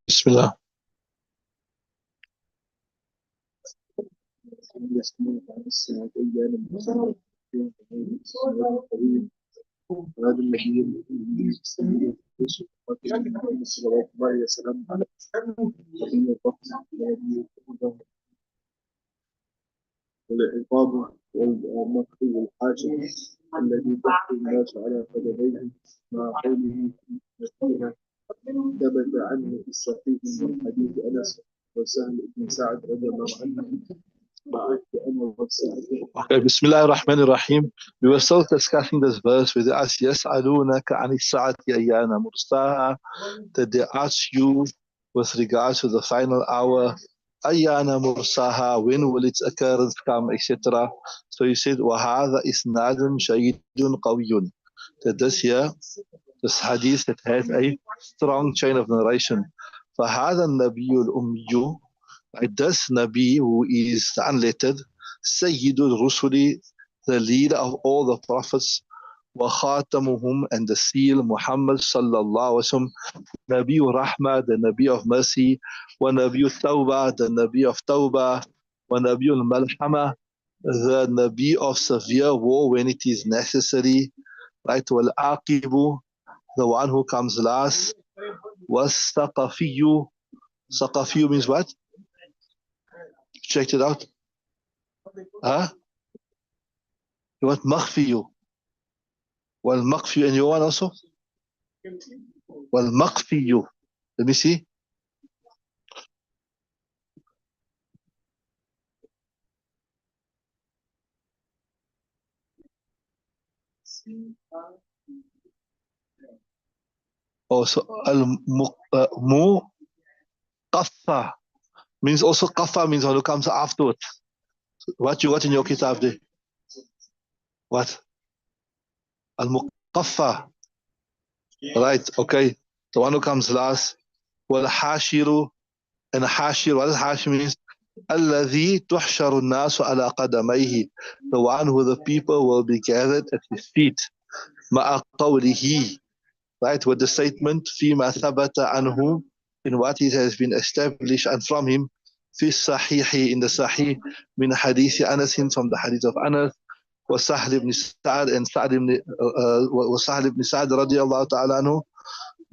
Bismillah. هذا النبي صلوات الله وسلامه عليه والعقاب والمكر والحاجة الذي تحكي الناس على قدميه مع قوله فيها ثبت عنه في الصحيح من حديث أنس وسهل بن سعد رضي الله عنه. Okay, Bismillah ar-Rahman ar-Rahim. We were still discussing this verse with us, يَسْأَلُونَكَ عَنِ السَّاعَةِ أَيَّانَ مُرْسَاهَا, that they ask you with regards to the final hour, أَيَّانَ مُرْسَاهَا, when will its occurrence come, etc. So he said, وَهَذَا إِسْنَادٌ شَيِّدٌ قَوِيٌّ, that this here, this hadith that has a strong chain of narration. فَهَذَا النَّبِيُّ الْأُمِّيُّ, like this Nabi who is unlettered, Sayyidul Rusuli, the leader of all the prophets, wa khatamuhum, and the seal, Muhammad sallallahu alaihi wasallam, Nabi Rahmah, the Nabi of mercy, wa Nabi Tawbah, the Nabi of Tawbah, wa Nabi Malhama, the Nabi of severe war when it is necessary, right? Wal Aqibu, the one who comes last, was Saqafiyu. Saqafiyu means what? Checked it out? Huh? What makhfiyu? Wal makhfiyu, and your one also? Wal makhfiyu. Let me see. Also, al muqaffa means also qaffa means one who comes afterwards. What you got in your kitab there? What? Al muqaffa. Right, okay. The one who comes last. Wal hashiru, and hashir, what does hashir means? Alladhi tuhsharu nasu ala qadamayhi, the one who the people will be gathered at his feet. Ma'a qawlihi, right, with the statement فيما ثبت عنه, in what it has been established and from him, في الصحيح, in the Sahih, من حديث أنس, from the hadith of Anas, وسهل بن سعد, and وسهل بن سعد رضي الله تعالى عنه,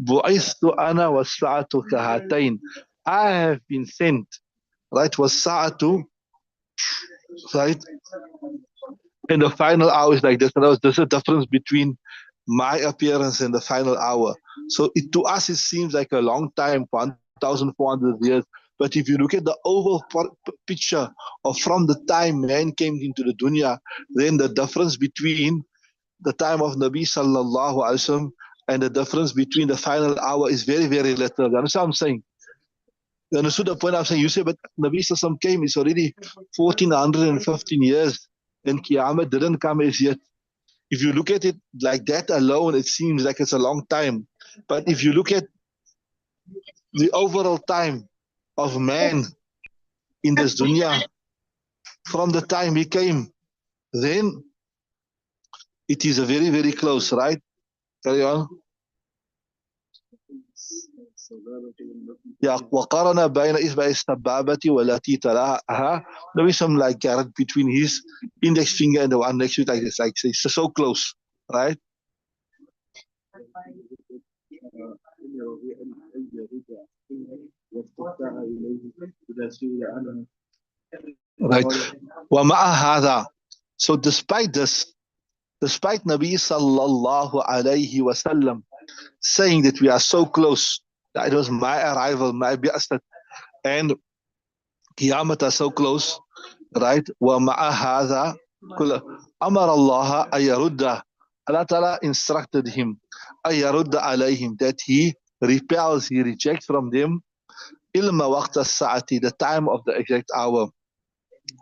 بعثت أنا والساعة كهاتين, I have been sent, right, والساعة, right, and the final hour is like this. And there's a difference between my appearance and the final hour. So to us, it seems like a long time, 1,400 years. But if you look at the overall picture of from the time man came into the dunya, then the difference between the time of Nabi sallallahu alaihi wasallam and the difference between the final hour is very, very little. You understand what I'm saying? You understood the point I'm saying? You say, but Nabi sallallahu alaihi wasallam came, it's already 1,415 years, and Qiyamah didn't come as yet. If you look at it like that alone, it seems like it's a long time. But if you look at the overall time of man in this dunya, from the time he came, then it is a very, very close, right? Carry on. Yeah, وَقَرَنَ بَيْنَ إِصْبَعِ السَّبَّابَةِ وَالَّتِي تَلَاهَا. There is some like carrot between his index finger and the one next to it, like this, like it's so close, right? Right. وَمَعَ هَذَا. So despite this, despite Nabi sallallahu alayhi wasallam saying that we are so close, that it was my arrival, my bi'asat, and Qiyamah are so close, right? وَمَعَ هَذَا أَمَرَ اللَّهَ أَيَرُدَّ. Allah Ta'ala instructed him, أَيَرُدَّ عَلَيْهِمْ, that he repels, he rejects from them, إِلْمَ وَقْتَ السَّاعَةِ, the time of the exact hour.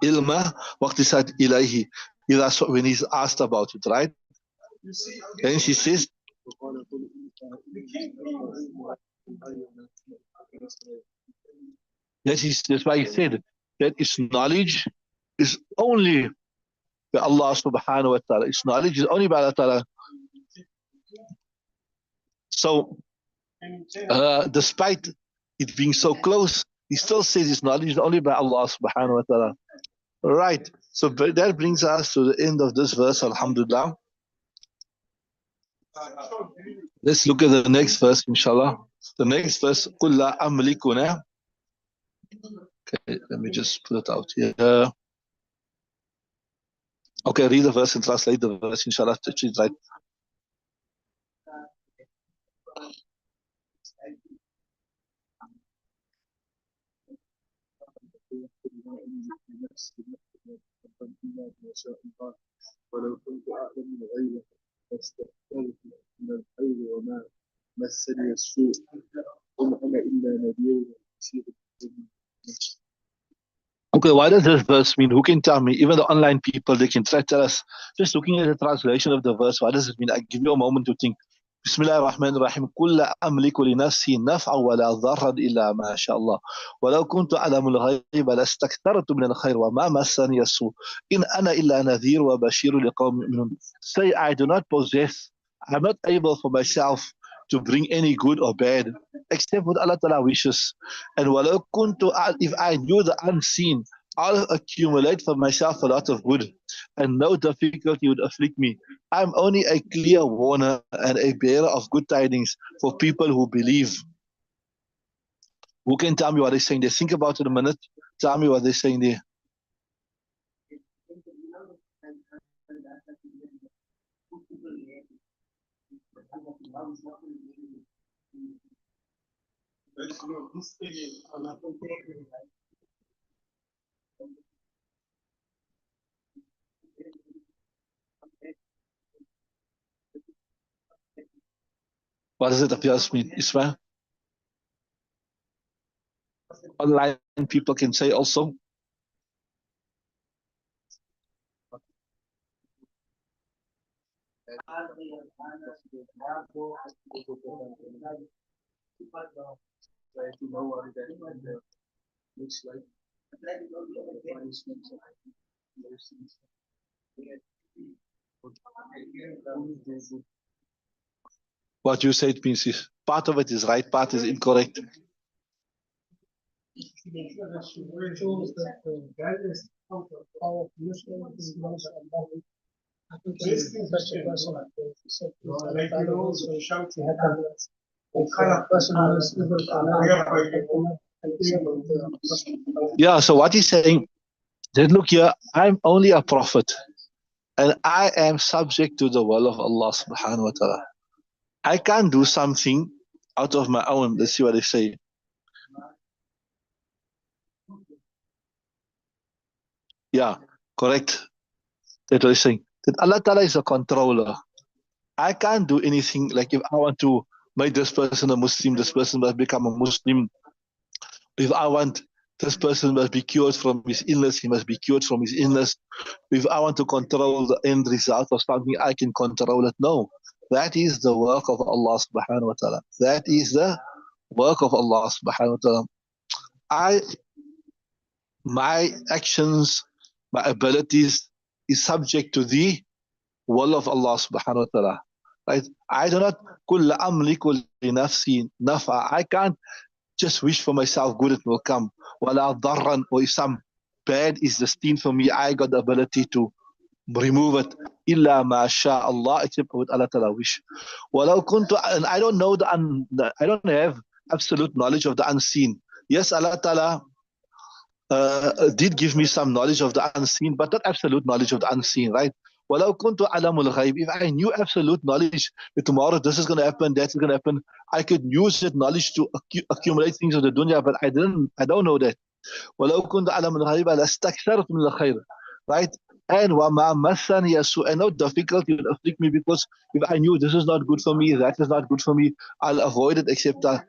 إِلْمَ وَقْتِ السَّاعَةِ إِلَيْهِ, when he's asked about it, right? And she says, that's why he said that his knowledge is only by Allah subhanahu wa ta'ala. Its knowledge is only by Allah ta'ala. So, despite it being so close, he still says his knowledge is only by Allah subhanahu wa ta'ala. Right. So that brings us to the end of this verse, alhamdulillah. Let's look at the next verse, inshallah. The next verse, قُلْ لَا أَمْلِكُنَا. Okay, let me just put it out here. Okay, read the verse and translate the verse, inshallah, to choose right. ولو كنت أعلم الغيب لاستكثرت من الخير وما مسني السوء إن أنا إلا نذير وبشير. Okay, what does this verse mean? Who can tell me? Even the online people, they can try to tell us. Just looking at the translation of the verse, what does it mean? I give you a moment to think. بسم الله الرحمن الرحيم قل لا أملك لنفسي نفعا ولا ضرا إلا ما شاء الله ولو كنت أعلم الغيب لاستكثرت من الخير وما مسني السوء إن أنا إلا نذير وبشير لقوم يؤمنون. Say, I do not possess, I'm not able for myself to bring any good or bad except what Allah Ta'ala wishes. And ولو كنت, if I knew the unseen, I'll accumulate for myself a lot of good, and no difficulty would afflict me. I'm only a clear warner and a bearer of good tidings for people who believe. Who can tell me what they're saying there? Think about it a minute. Tell me what they're saying there. What does it appear to mean, Ismail? Online people can say also. What you said means is part of it is right, part is incorrect. Yeah, so what he's saying, that look here, I'm only a prophet and I am subject to the will of Allah subhanahu wa ta'ala. I can't do something out of my own. Let's see what they say. Yeah, correct. That's what he's saying. That Allah Ta'ala is a controller. I can't do anything like if I want to make this person a Muslim, this person must become a Muslim. If I want this person must be cured from his illness, he must be cured from his illness. If I want to control the end result of something, I can control it. No. That is the work of Allah subhanahu wa ta'ala. That is the work of Allah subhanahu wa ta'ala. My actions, my abilities is subject to the will of Allah subhanahu wa ta'ala. Right? I do not كُلَّ أَمْلِكُ لِنَفْسِي نَفْعًا. I can't just wish for myself good, it will come. وَلَا ضَرًّا, or if some bad is destined for me, I got the ability to remove it. إِلَّا مَا شَاءَ اللَّهُ, except what Allah Ta'ala wish. وَلَوْ كُنْتُ, and I don't know I don't have absolute knowledge of the unseen. Yes, Allah Ta'ala did give me some knowledge of the unseen, but not absolute knowledge of the unseen, right? وَلَوْ كُنْتُ أَعْلَمُ الْغَيْبِ, if I knew absolute knowledge that tomorrow this is going to happen, that's going to happen, I could use that knowledge to accumulate things of the dunya, but I don't know that. وَلَوْ كُنْتُ أَعْلَمُ الْغَيْبَ لَاسْتَكْثَرْتُ مِنَ الْخَيْرِ, right? And وَمَا مَسَّنِيَ السُّوءُ, and no difficulty would afflict me, because if I knew this is not good for me, that is not good for me, I'll avoid it, except that.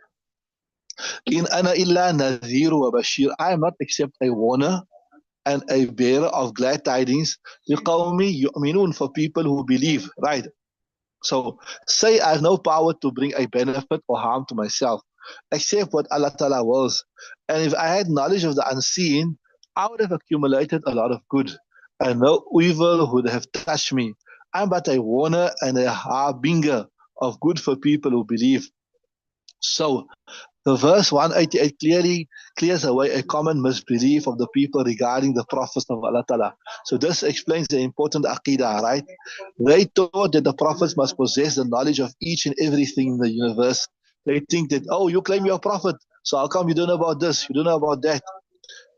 إِنْ أَنَا إِلَّا نَذِيرُ وَبَشِيرُ, I am not except a warner and a bearer of glad tidings, لِقَوْمِ يُؤْمِنُونَ, for people who believe, right? So, say I have no power to bring a benefit or harm to myself, except what Allah Ta'ala wills. And if I had knowledge of the unseen, I would have accumulated a lot of good. and no evil would have touched me. I'm but a warner and a harbinger of good for people who believe. So, the verse 188 clearly clears away a common misbelief of the people regarding the prophets of Allah Ta'ala. So this explains the important aqidah, right? They thought that the prophets must possess the knowledge of each and everything in the universe. They think that, oh, you claim you're a prophet, so how come you don't know about this, you don't know about that?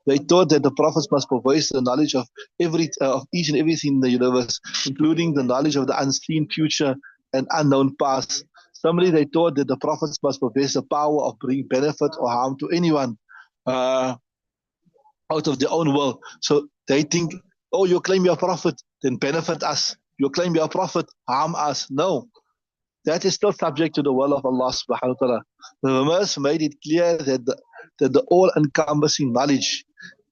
They thought that the prophets must possess the knowledge of each and everything in the universe, including the knowledge of the unseen future and unknown past. Similarly, they thought that the prophets must possess the power of bringing benefit or harm to anyone uh, out of their own will. So they think, oh, you claim you're a prophet, then benefit us. You claim you're a prophet, harm us. No, that is still subject to the will of Allah subhanahu wa ta'ala. The verse made it clear that the all-encompassing knowledge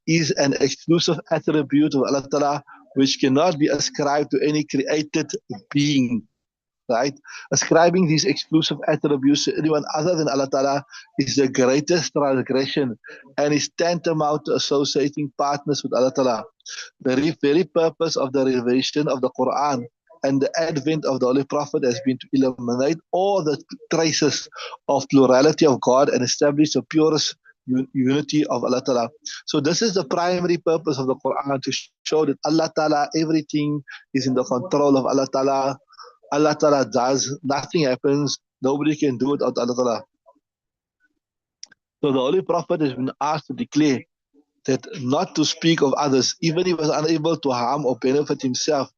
is an exclusive attribute of Allah Ta'ala which cannot be ascribed to any created being. Right? Ascribing these exclusive attributes to anyone other than Allah Ta'ala is the greatest transgression and is tantamount to associating partners with Allah Ta'ala. The very purpose of the revelation of the Quran and the advent of the Holy Prophet has been to eliminate all the traces of plurality of God and establish the purest unity of Allah Ta'ala. So this is the primary purpose of the Quran, to show that Allah Ta'ala, everything is in the control of Allah Ta'ala. Allah Ta'ala does, nothing happens, nobody can do it without Allah Ta'ala. So the Holy Prophet has been asked to declare that not to speak of others, even if he was unable to harm or benefit himself,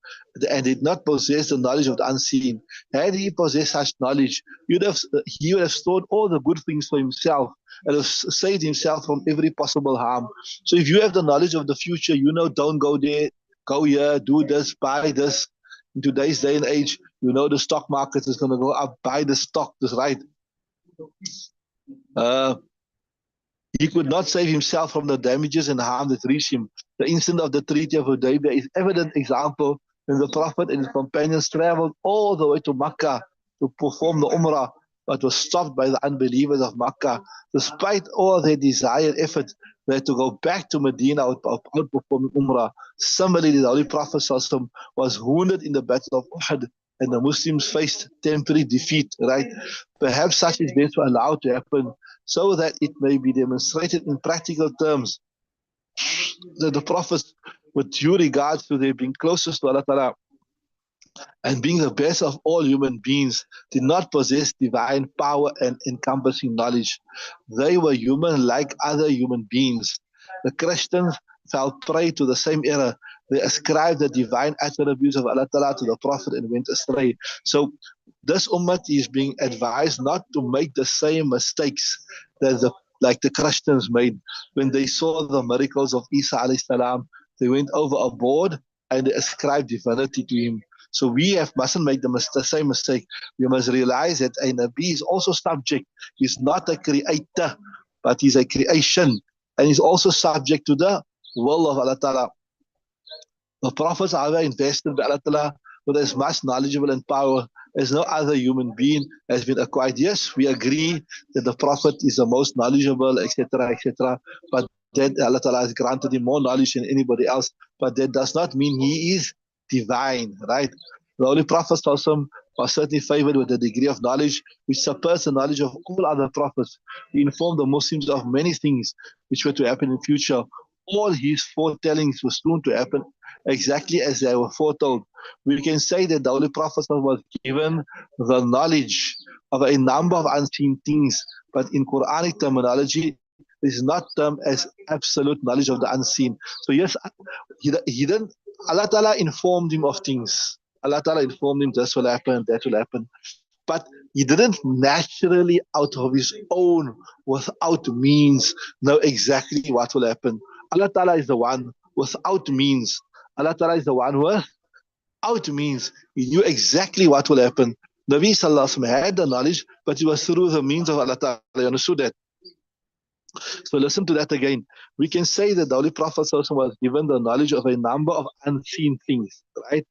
and did not possess the knowledge of the unseen. Had he possessed such knowledge, he would have stored all the good things for himself and have saved himself from every possible harm. So if you have the knowledge of the future, you know, don't go there, go here, do this, buy this. In today's day and age, you know the stock market is going to go up, buy the stock, that's right. He could not save himself from the damages and harm that reached him. The incident of the Treaty of Hudaybiyah is evident example when the Prophet and his companions traveled all the way to Makkah to perform the Umrah, but was stopped by the unbelievers of Makkah. Despite all their desired effort, they had to go back to Medina without performing Umrah. Similarly, the Holy Prophet was wounded in the Battle of Uhud, and the Muslims faced temporary defeat, right? Perhaps such events were allowed to happen so that it may be demonstrated in practical terms that the prophets, with due regard to their being closest to Allah Ta'ala and being the best of all human beings, did not possess divine power and encompassing knowledge. They were human like other human beings. The Christians fell prey to the same error. They ascribed the divine attributes of Allah Ta'ala to the Prophet and went astray. So this ummah is being advised not to make the same mistakes that like the Christians made when they saw the miracles of Isa alayhi salam. They went overboard and they ascribed divinity to him. So we mustn't make the same mistake. We must realize that a Nabi is also subject. He's not a creator, but he's a creation. And he's also subject to the will of Allah Ta'ala. The prophets are invested by Allah Ta'ala with as much knowledgeable and power as no other human being has been acquired. Yes, we agree that the prophet is the most knowledgeable, etc., etc., but that Allah Ta'ala has granted him more knowledge than anybody else. But that does not mean he is divine, right? The Holy Prophet was certainly favored with a degree of knowledge which surpassed the knowledge of all other prophets. He informed the Muslims of many things which were to happen in future. All his foretellings were soon to happen exactly as they were foretold. We can say that the Holy Prophet was given the knowledge of a number of unseen things, but in Quranic terminology, this is not termed as absolute knowledge of the unseen. So yes, he didn't. Allah Ta'ala informed him of things. Allah Ta'ala informed him this will happen, that will happen. But he didn't naturally, out of his own, without means, know exactly what will happen. Allah Ta'ala is the one without means. Allah Ta'ala is the one without means. He knew exactly what will happen. Nabi Sallallahu Alaihi Wasallam had the knowledge, but it was through the means of Allah Ta'ala. You understood that? So listen to that again. We can say that the Holy Prophet was given the knowledge of a number of unseen things, right?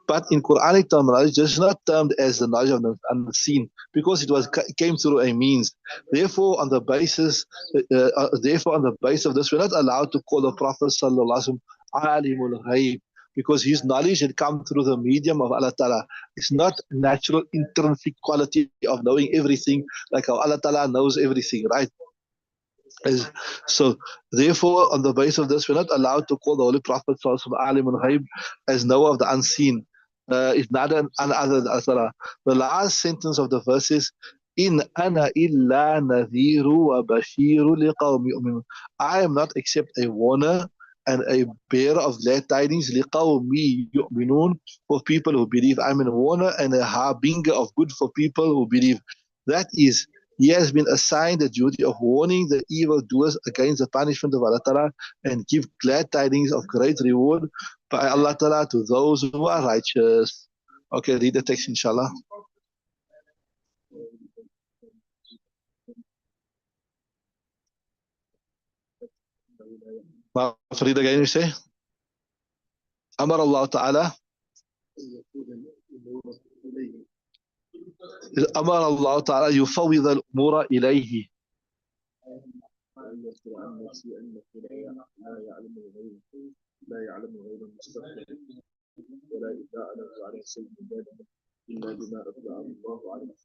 But in Quranic terminology, this is not termed as the knowledge of the unseen because it came through a means. Therefore, on the basis of this, we're not allowed to call the Prophet Sallallahu Alaihi Wasallam alimul ghaib, because his knowledge had come through the medium of Allah Ta'ala. It's not natural intrinsic quality of knowing everything, like how Allah Ta'ala knows everything, right? So therefore, on the basis of this, we're not allowed to call the Holy Prophet Alim al-Ghaib as knower of the unseen. It's not an other than Allah. The last sentence of the verse is, In ana illa nadhiru wa bashiru liqawmi yu'minun. I am not except a warner and a bearer of glad tidings liqawmi yu'minun, for people who believe. I'm a warner and a harbinger of good for people who believe. That is, he has been assigned the duty of warning the evildoers against the punishment of Allah Ta'ala and give glad tidings of great reward by Allah Ta'ala to those who are righteous. Okay, read the text, inshallah. Read again, you say? Amar Allah Ta'ala. Amar Allah Ta'ala yufawwid al-umura ilayhi.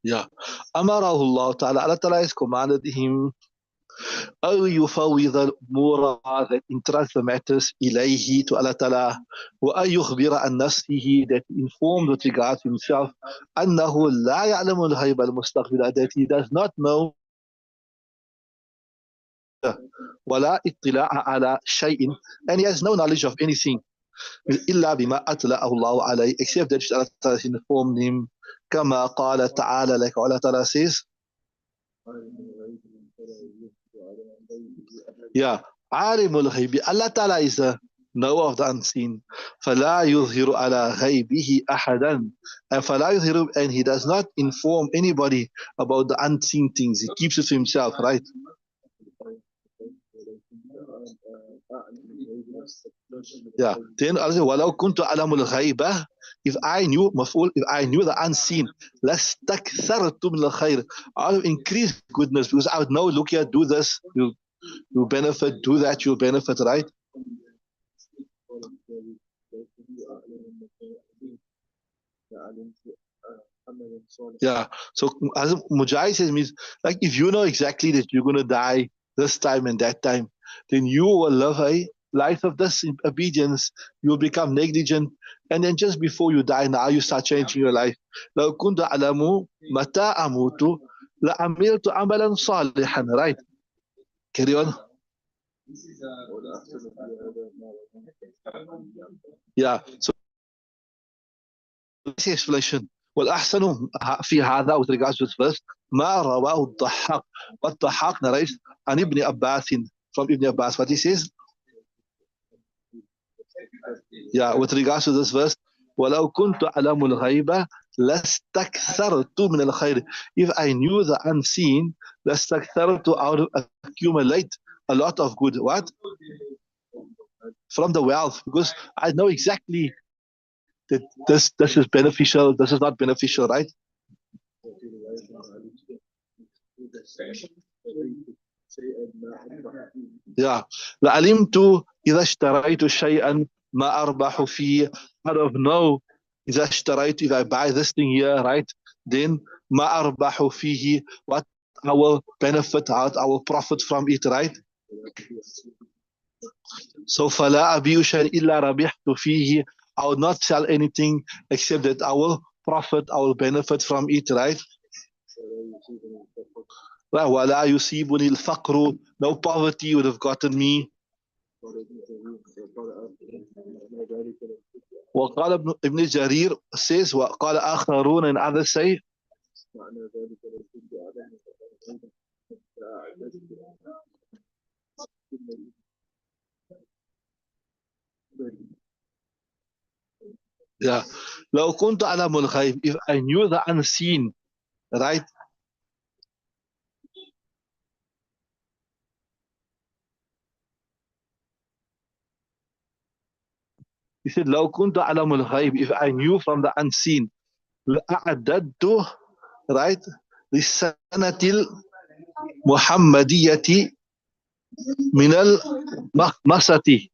Yeah. Amarahu Allah Ta'ala. Allah Ta'ala has commanded him أو يفوض الأمور, that entrust the matters إليه, to Allah Ta'ala, وأن يخبر عن نفسه, that informed with regard to himself, أنه لا يعلم الغيب المستقبل, that he does not know ولا اطلاع على شيء, and he has no knowledge of anything إلا بما أطلعه الله عليه, except that Allah Ta'ala has informed him, كما قال تعالى, like Allah Ta'ala says, yeah, alimul ghaibi, Allah Ta'ala is the knower of the unseen. فَلَا يُظْهِرُ عَلَى غَيْبِهِ أَحَدًا, and فَلَا يُظْهِرُ, and he does not inform anybody about the unseen things. He keeps it to himself, right? Yeah. Then Allah says, وَلَوْ كُنْتُ أَعْلَمُ الْغَيْبَ, if I knew the unseen, لَاسْتَكْثَرْتُ مِنَ الْخَيْرِ, I would increase goodness, because I would know, look here, do this, you benefit, do that, you'll benefit, right? Yeah. So as Moosagie says, means like if you know exactly that you're going to die this time and that time, then you will live a life of disobedience. You will become negligent, and then just before you die, now you start changing your life. لو كنت أعلم متى أموت لعملت عملا صالحا. Right? Carry on. Yeah. So this explanation. والأحسن في هذا, with regards to this verse, ما رواه الضحاك. What Dhahak narrates عن ابن عباس, from Ibn Abbas, what he says? Yeah, with regards to this verse, ولو كنت أعلم الغيب لاستكثرت من الخير. If I knew the unseen, لاستكثرت, out of accumulate a lot of good. What? From the wealth, because I know exactly that this is beneficial, this is not beneficial, right? Yeah. لعلمت إذا اشتريت شيئا ما أربح فيه. Out of know, إذا اشتريت, if I buy this thing here, right? Then ما أربح فيه, what I will benefit out, I will profit from it, right? So فلا أبيع شيئا إلا ربحت فيه. I will not sell anything except that I will profit, I will benefit from it, right? ولا يصيبني الفقر, no poverty would have gotten me. وقال ابن جرير says, وقال آخرون, and others say, yeah, لو كنت أعلم الغيب, if I knew the unseen, right? He said, لو كنت أعلم الغيب, if I knew from the unseen, لأعددت, right, للسنة المحمدية من المخمسة.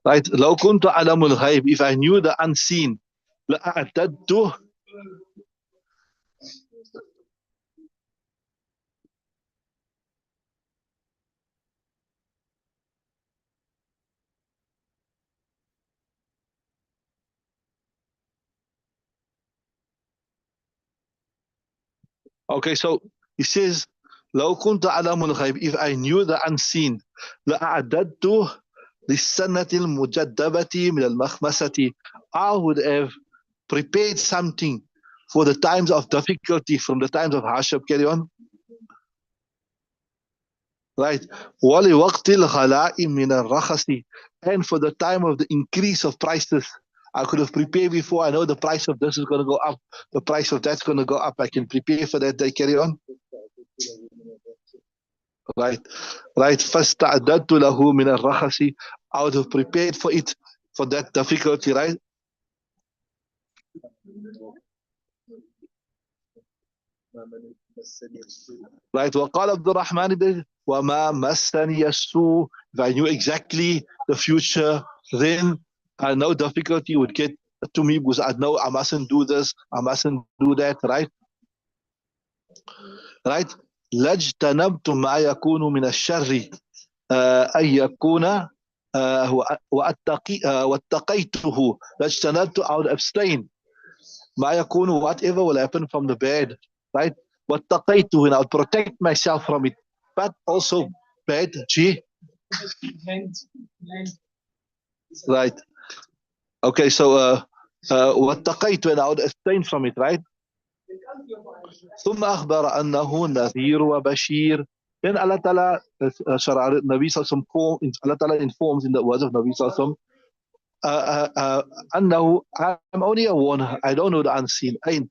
Right? لو كنت أعلم الغيب, if I knew the unseen, لأعددت. Okay, so he says, لو كنت أعلم الغيب, if I knew the unseen, لأعددت للسنة المجدبة من المخمسة. I would have prepared something for the times of difficulty, from the times of hardship. Carry on. Right. ولوقت الغلاء من الرخص, and for the time of the increase of prices. I could have prepared before. I know the price of this is going to go up. The price of that's going to go up. I can prepare for that. They carry on. Right. Right. فاستعددت له من الرخص. I would have prepared for it, for that difficulty. Right. Right. وقال عبد الرحمن بن وما مسني السوء. If I knew exactly the future, then no difficulty would get to me, because I know I mustn't do this, I mustn't do that. Right. Right. لاجتنبت ما يكون من الشر أن يكون واتقيته. لاجتنبت, I would abstain. ما يكون, whatever will happen from the bad. Right. واتقيته, and I would protect myself from it. But also bad, G. Right. Okay, so واتقيت, and I would abstain from it. Right. ثم أخبر أنه نذير وبشير. Then Allah Ta'ala, Nabi Sallallahu Allah Ta'ala informs in the words of Nabi Sallallahu أنه, I'm only a warner, I don't know the unseen. أين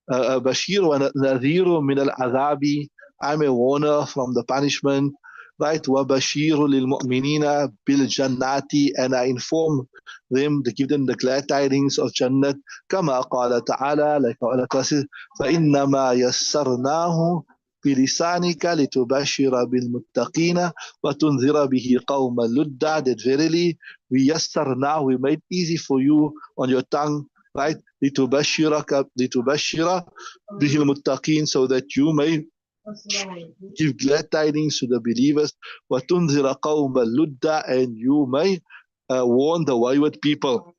بشير ونذير من العذاب, I'm a warner from the punishment. Right. وبشير للمؤمنين بالجنات, and I inform them, to give them the glad tidings of Jannat. كما قال تعالى, like Allah says, فإنما يسرناه بلسانك لتبشر بالمتقين وتنذر به قوما لدا. That verily we yassarna, we made easy for you on your tongue. Right. لتبشر به المتقين, so that you may give glad tidings to the believers. وَتُنذِرَ قَوْمًا لُدًّا, and you may warn the wayward people.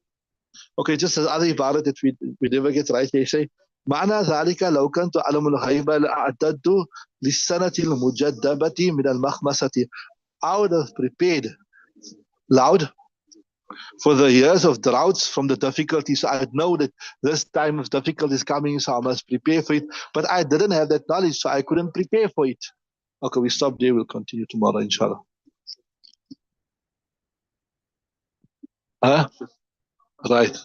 Okay, just as other ibarat that we never get right, they say, معنى ذلك لو كنت أعلم الغيب لأعددت للسنة المجدبة من المخمسة. I would have prepared loud for the years of droughts from the difficulties. So I know that this time of difficulty is coming, so I must prepare for it. But I didn't have that knowledge, so I couldn't prepare for it. Okay, we stop there. We'll continue tomorrow, inshallah. Huh? Right.